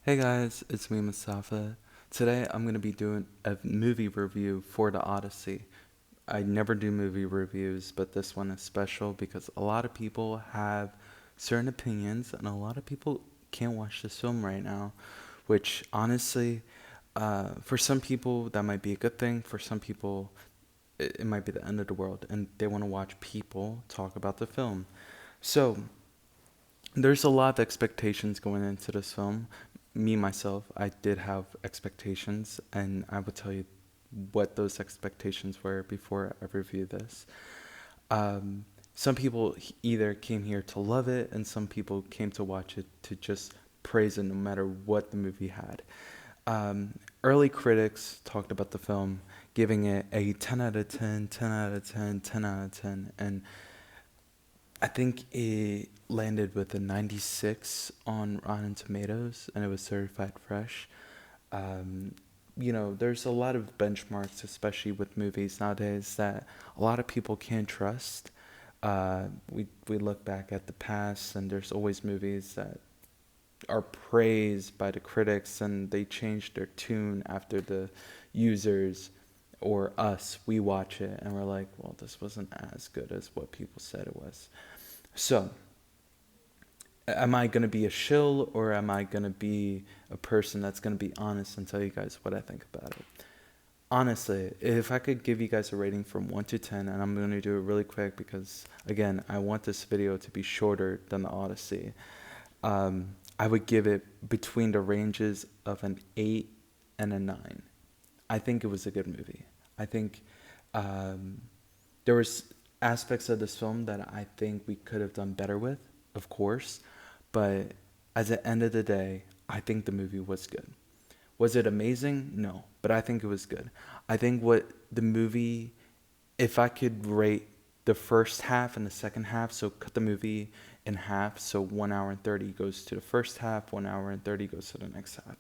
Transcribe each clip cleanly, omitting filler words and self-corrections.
Hey guys, it's me Mustafa. Today I'm going to be doing a movie review for the Odyssey. I never do movie reviews, but this one is special because a lot of people have certain opinions and a lot of people can't watch this film right now, which honestly, for some people that might be a good thing, for some people it might be the end of the world and they want to watch people talk about the film. So, there's a lot of expectations going into this film. Me myself, I did have expectations, and I will tell you what those expectations were before I review this. Some people either came here to love it, and some people came to watch it to just praise it no matter what the movie had. Early critics talked about the film, giving it a 10 out of 10, 10 out of 10, 10 out of 10, and I think it landed with a 96 on Rotten Tomatoes, and it was certified fresh. Um, there's a lot of benchmarks, especially with movies nowadays, that a lot of people can't trust. We look back at the past, and there's always movies that are praised by the critics, and they change their tune after the users or us we watch it, and we're like, well, this wasn't as good as what people said it was. So, am I going to be a shill or am I going to be a person that's going to be honest and tell you guys what I think about it? Honestly, if I could give you guys a rating from 1 to 10, and I'm going to do it really quick because, again, I want this video to be shorter than the Odyssey, I would give it between the ranges of an 8 and a 9. I think it was a good movie. I think um, there was aspects of this film that I think we could have done better with, of course, but at the end of the day, I think the movie was good. Was it amazing? No, but I think it was good. I think what the movie, if I could rate the first half and the second half, so cut the movie in half, so 1 hour and 30 goes to the first half, 1 hour and 30 goes to the next half.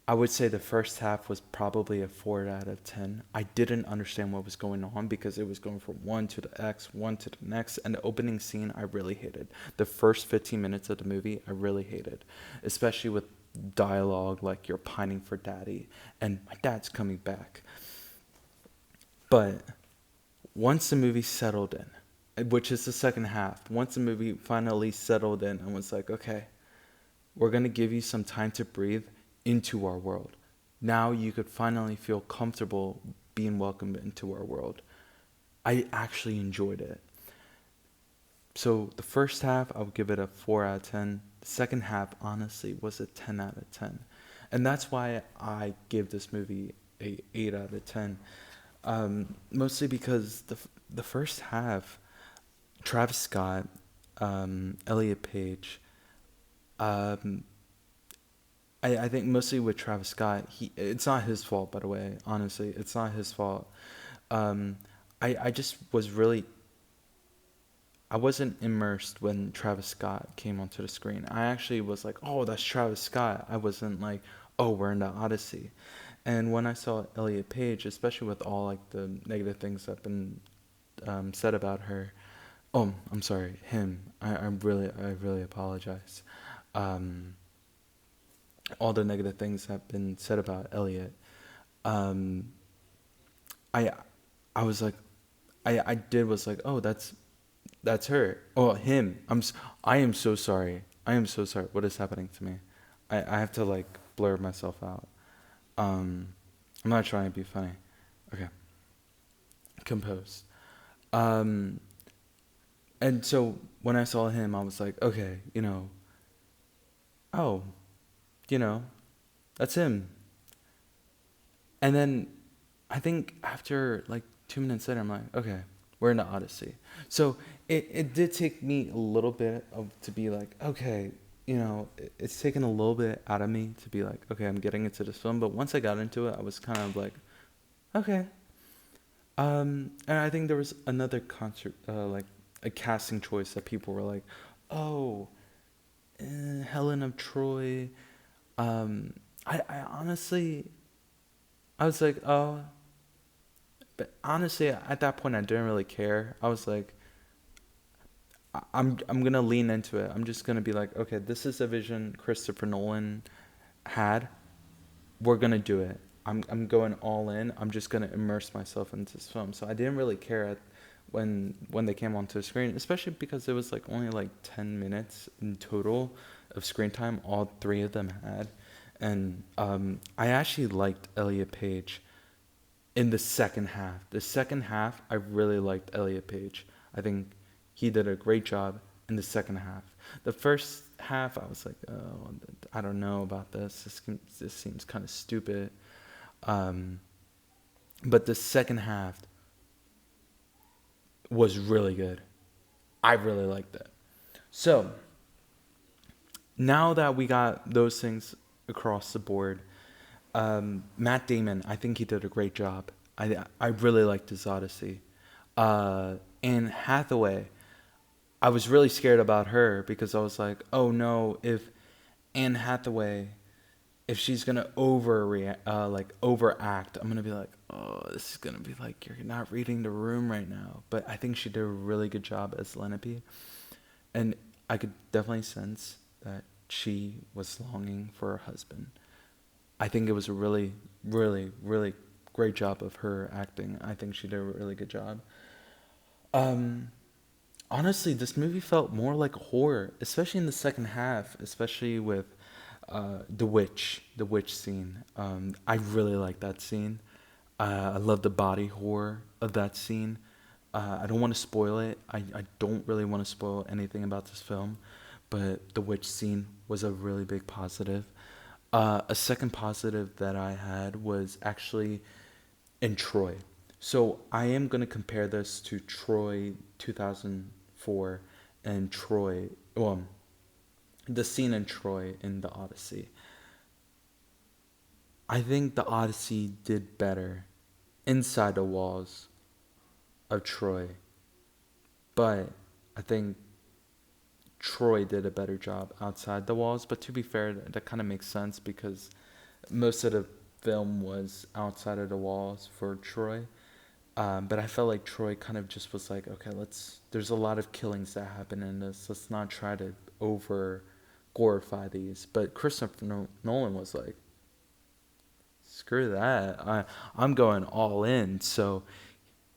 I would say the first half was probably a 4 out of 10. I didn't understand what was going on because it was going from one to the X, one to the next. And the opening scene, I really hated. The first 15 minutes of the movie, I really hated. Especially with dialogue like you're pining for daddy and my dad's coming back. But once the movie settled in, which is the second half, once the movie finally settled in and was like, okay, we're going to give you some time to breathe into our world. Now you could finally feel comfortable being welcomed into our world. I actually enjoyed it. So the first half, I would give it a 4 out of 10. The second half, honestly, was a 10 out of 10. And that's why I give this movie a 8 out of 10. Mostly because the first half, Travis Scott, Elliot Page, um, I think mostly with Travis Scott, it's not his fault, by the way. Honestly, it's not his fault. Um, I just was really, I wasn't immersed when Travis Scott came onto the screen. I actually was like, oh, that's Travis Scott. I wasn't like, oh, we're in the Odyssey. And when I saw Elliot Page, especially with all like the negative things that have been said about her, oh, I'm sorry, him. I really apologize. Um, all the negative things have been said about Elliot. Um, I I was like, I did was like, oh, that's her. Oh, him. I am so sorry. I am so sorry. What is happening to me? I have to like blur myself out. Um, I'm not trying to be funny. Okay, composed. Um, and so when I saw him, I was like, okay, oh, you know, that's him. And then I think after like 2 minutes later, I'm like, okay, we're in the Odyssey. So it did take me a little bit of to be like, okay, it's taken a little bit out of me to be like, okay, I'm getting into this film. But once I got into it, I was kind of like, okay. And I think there was another concert, like a casting choice that people were like, oh, Helen of Troy. Um, I honestly, I was like, oh, but honestly, at that point, I didn't really care. I was like, I'm gonna lean into it. I'm just gonna be like, okay, this is a vision Christopher Nolan had. We're gonna do it. I'm going all in. I'm just gonna immerse myself into this film. So I didn't really care when they came onto the screen, especially because it was like only like 10 minutes in total of screen time. All three of them had, and I actually liked Elliot Page in the second half. The second half, I really liked Elliot Page. I think he did a great job in the second half. The first half, I was like, oh, I don't know about this. This seems kind of stupid. Um, but the second half was really good. I really liked it. So now that we got those things across the board, Matt Damon, I think he did a great job. I really liked his Odyssey. Anne Hathaway, I was really scared about her because I was like, oh no, if Anne Hathaway, if she's gonna overact, I'm gonna be like, oh, this is gonna be like you're not reading the room right now. But I think she did a really good job as Lenape, and I could definitely sense that she was longing for her husband. I think it was a really, really, really great job of her acting. I think she did a really good job. Um, Honestly, this movie felt more like a horror, especially in the second half, especially with the witch scene. I really like that scene. I love the body horror of that scene. I don't want to spoil it. I don't really want to spoil anything about this film, but the witch scene was a really big positive. A second positive that I had was actually in Troy. So I am going to compare this to Troy 2004 and Troy, well, the scene in Troy in the Odyssey. I think the Odyssey did better inside the walls of Troy, but I think Troy did a better job outside the walls. But to be fair, that kind of makes sense because most of the film was outside of the walls for Troy. But I felt like Troy kind of just was like, okay, let's. There's a lot of killings that happen in this. Let's not try to over glorify these. But Christopher Nolan was like, screw that. I'm going all in. So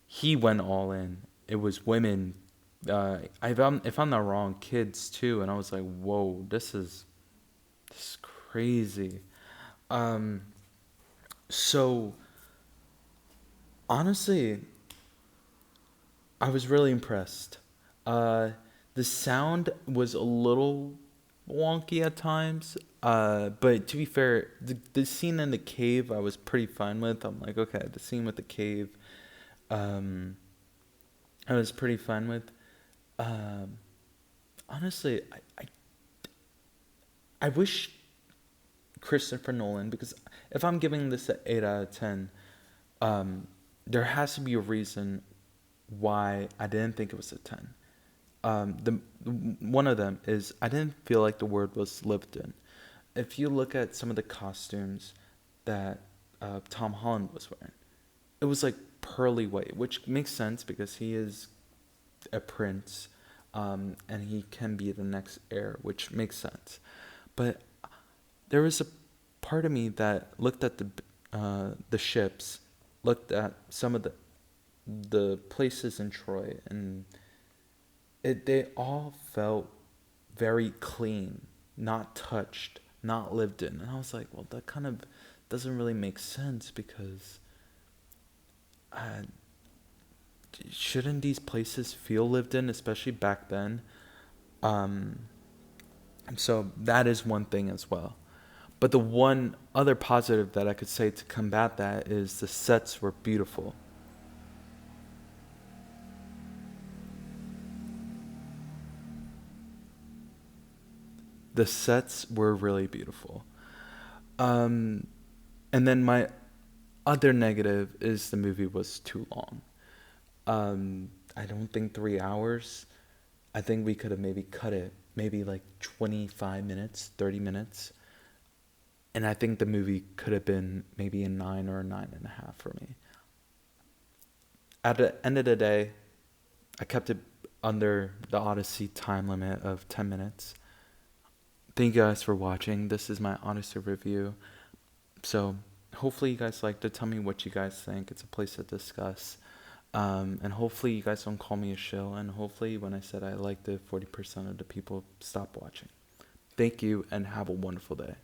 he went all in. It was women. If I'm not wrong, kids too. And I was like, whoa, this is crazy. Um, so honestly, I was really impressed. Uh, the sound was a little wonky at times. But to be fair, the scene in the cave I was pretty fine with. I'm like, okay, the scene with the cave, um, I was pretty fine with. Um, Honestly, I wish Christopher Nolan, because if I'm giving this an 8 out of 10, um, there has to be a reason why I didn't think it was a 10. The one of them is I didn't feel like the word was lived in. If you look at some of the costumes that Tom Holland was wearing, it was like pearly white, which makes sense because he is a prince, and he can be the next heir, which makes sense. But there was a part of me that looked at the ships, looked at some of the places in Troy, and they all felt very clean, not touched, not lived in. And I was like, well, that kind of doesn't really make sense because uh, shouldn't these places feel lived in, especially back then? Um, so that is one thing as well. But the one other positive that I could say to combat that is the sets were beautiful. The sets were really beautiful. Um, and then my other negative is the movie was too long. I don't think 3 hours. I think we could have maybe cut it, maybe like 25 minutes, 30 minutes. And I think the movie could have been maybe a 9 or a 9.5 for me. At the end of the day, I kept it under the Odyssey time limit of 10 minutes. Thank you guys for watching. This is my Odyssey review. So hopefully you guys liked it. Tell me what you guys think. It's a place to discuss. And hopefully you guys don't call me a shill. And hopefully when I said I liked it, 40% of the people stop watching. Thank you and have a wonderful day.